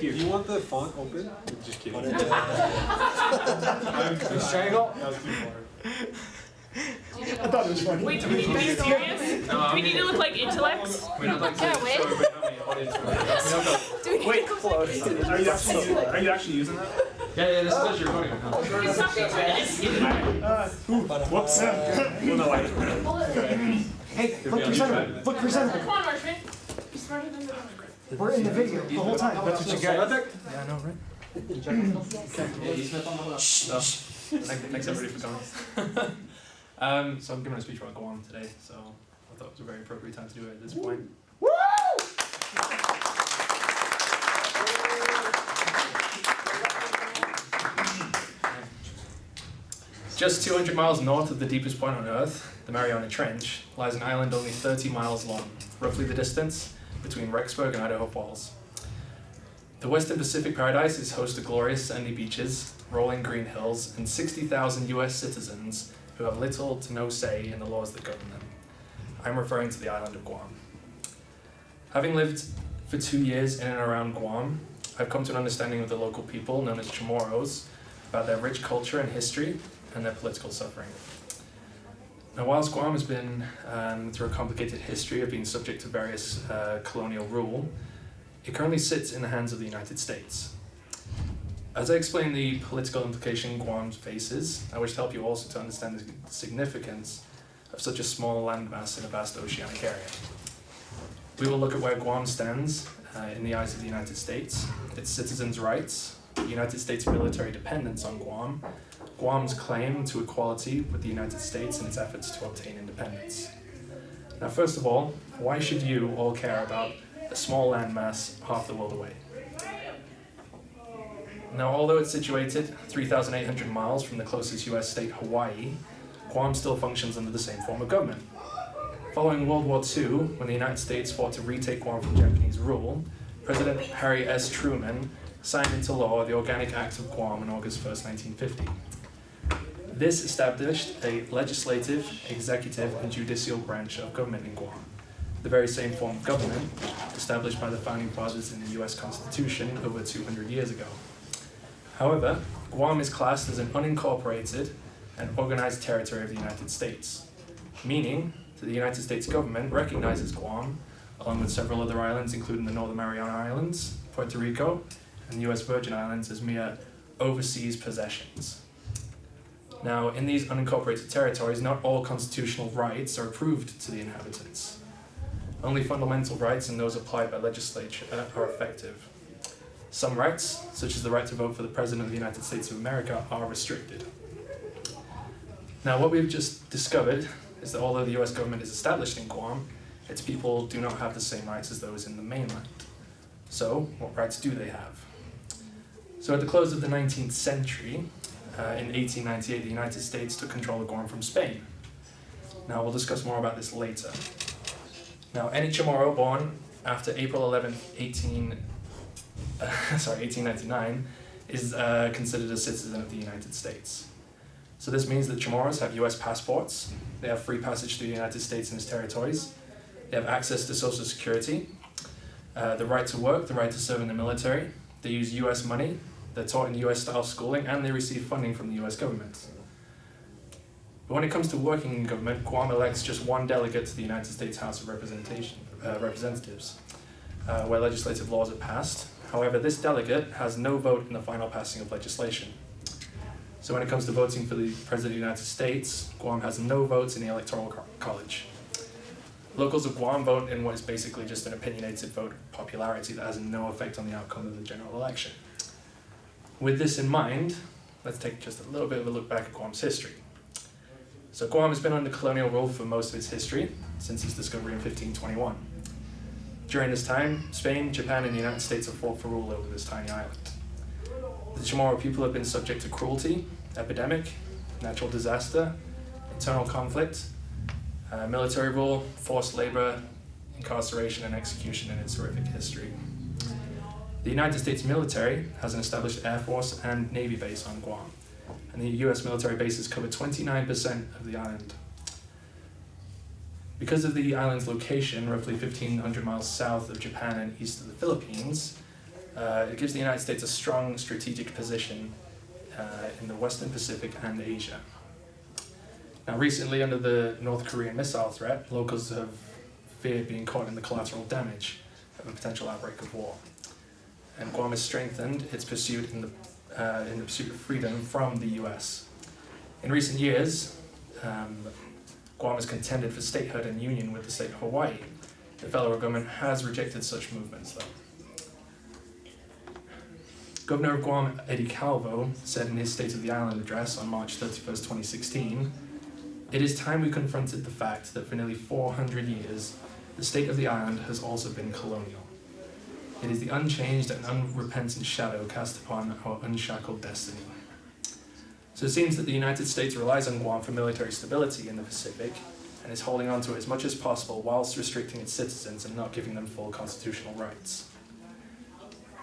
here. Do you want the font open? Just kidding. Triangle? That was too far. I thought it was funny. Wait, do we need to be serious? Do we need to look like intellects? We'd like to show everybody how many audience we have. Wait, close. Are you actually using that? Yeah, this is your recording. It's not being Whoops. Well, no, hey, look presentable. Look presentable. Come on, Marshman. Be smarter than the We're in the video the whole time. That's what you get. Yeah, I know, right? Thanks everybody for coming. So I'm giving a speech about Guam today, so I thought it was a very appropriate time to do it at this point. Woo! Just 200 miles north of the deepest point on Earth, the Mariana Trench, lies an island only 30 miles long, roughly the distance between Rexburg and Idaho Falls. The Western Pacific Paradise is host to glorious sandy beaches, rolling green hills, and 60,000 US citizens who have little to no say in the laws that govern them. I'm referring to the island of Guam. Having lived for 2 years in and around Guam, I've come to an understanding of the local people, known as Chamorros, about their rich culture and history and their political suffering. Now, whilst Guam has been through a complicated history of being subject to various colonial rule, it currently sits in the hands of the United States. As I explain the political implication Guam faces, I wish to help you also to understand the significance of such a small landmass in a vast oceanic area. We will look at where Guam stands in the eyes of the United States, its citizens' rights, the United States military dependence on Guam, Guam's claim to equality with the United States and its efforts to obtain independence. Now, first of all, why should you all care about a small landmass half the world away? Now, although it's situated 3,800 miles from the closest US state, Hawaii, Guam still functions under the same form of government. Following World War II, when the United States fought to retake Guam from Japanese rule, President Harry S. Truman signed into law the Organic Act of Guam on August 1st, 1950. This established a legislative, executive, and judicial branch of government in Guam, the very same form of government established by the Founding Fathers in the US Constitution over 200 years ago. However, Guam is classed as an unincorporated and organized territory of the United States, meaning that the United States government recognizes Guam, along with several other islands, including the Northern Mariana Islands, Puerto Rico, and the US Virgin Islands, as mere overseas possessions. Now, in these unincorporated territories, not all constitutional rights are approved to the inhabitants. Only fundamental rights and those applied by legislature are effective. Some rights, such as the right to vote for the President of the United States of America, are restricted. Now, what we've just discovered is that although the US government is established in Guam, its people do not have the same rights as those in the mainland. So, what rights do they have? So at the close of the 19th century, in 1898, the United States took control of Guam from Spain. Now, we'll discuss more about this later. Now, any Chamorro born after April 11, 1899 is considered a citizen of the United States. So this means that Chamorros have US passports, they have free passage through the United States and its territories, they have access to Social Security, the right to work, the right to serve in the military, they use US money, they're taught in US-style schooling, and they receive funding from the US government. But when it comes to working in government, Guam elects just one delegate to the United States House of Representatives, where legislative laws are passed. However, this delegate has no vote in the final passing of legislation. So when it comes to voting for the President of the United States, Guam has no votes in the Electoral College. Locals of Guam vote in what is basically just an opinionated vote of popularity that has no effect on the outcome of the general election. With this in mind, let's take just a little bit of a look back at Guam's history. So Guam has been under colonial rule for most of its history, since its discovery in 1521. During this time, Spain, Japan, and the United States have fought for rule over this tiny island. The Chamorro people have been subject to cruelty, epidemic, natural disaster, internal conflict, military rule, forced labor, incarceration, and execution in its horrific history. The United States military has an established Air Force and Navy base on Guam, and the US military bases cover 29% of the island. Because of the island's location, roughly 1,500 miles south of Japan and east of the Philippines, It gives the United States a strong strategic position in the Western Pacific and Asia. Now, recently, under the North Korean missile threat, locals have feared being caught in the collateral damage of a potential outbreak of war. And Guam has strengthened its pursuit in the pursuit of freedom from the US. In recent years, Guam has contended for statehood and union with the state of Hawaii. The federal government has rejected such movements, though. Governor of Guam, Eddie Calvo, said in his State of the Island address on March 31st, 2016, "It is time we confronted the fact that for nearly 400 years, the state of the island has also been colonial. It is the unchanged and unrepentant shadow cast upon our unshackled destiny." So it seems that the United States relies on Guam for military stability in the Pacific and is holding on to it as much as possible whilst restricting its citizens and not giving them full constitutional rights.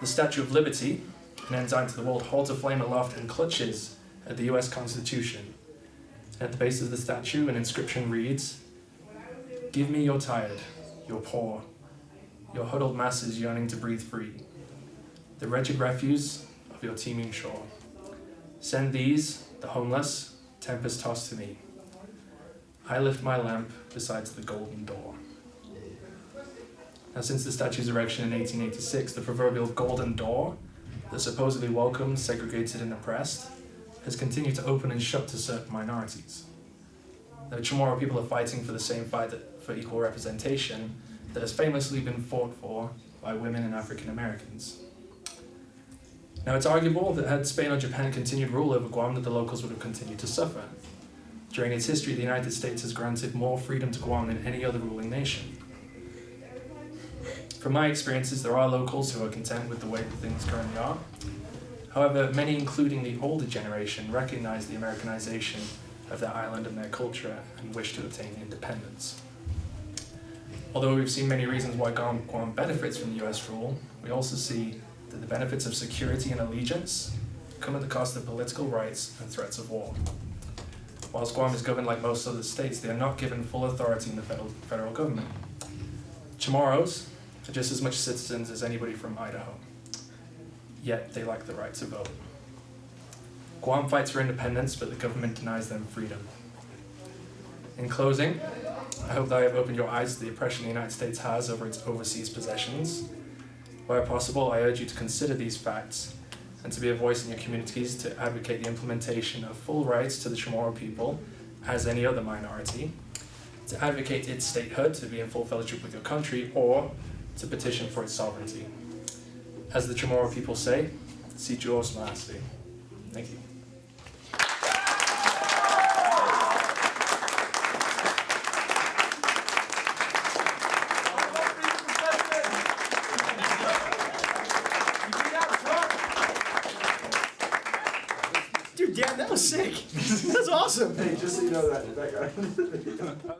The Statue of Liberty, an ensign to the world, holds a flame aloft and clutches at the US Constitution. At the base of the statue, an inscription reads, "Give me your tired, your poor, your huddled masses yearning to breathe free, the wretched refuse of your teeming shore. Send these, the homeless, tempest-tossed to me. I lift my lamp beside the golden door." Now, since the statue's erection in 1886, the proverbial golden door that supposedly welcomed segregated and oppressed has continued to open and shut to certain minorities. The Chamorro people are fighting for the same fight for equal representation that has famously been fought for by women and African Americans. Now, it's arguable that had Spain or Japan continued rule over Guam, that the locals would have continued to suffer. During its history, the United States has granted more freedom to Guam than any other ruling nation. From my experiences, there are locals who are content with the way that things currently are. However, many, including the older generation, recognize the Americanization of their island and their culture and wish to obtain independence. Although we've seen many reasons why Guam benefits from US rule, we also see that the benefits of security and allegiance come at the cost of political rights and threats of war. Whilst Guam is governed like most other states, they are not given full authority in the federal government. Chamorros are just as much citizens as anybody from Idaho, yet they lack the right to vote. Guam fights for independence, but the government denies them freedom. In closing, I hope that I have opened your eyes to the oppression the United States has over its overseas possessions. Where possible, I urge you to consider these facts and to be a voice in your communities to advocate the implementation of full rights to the Chamorro people as any other minority, to advocate its statehood, to be in full fellowship with your country, or to petition for its sovereignty. As the Chamorro people say, si Dios me hace. Thank you. Dude, Dan, that was sick. That's awesome. Hey, just so you know that guy.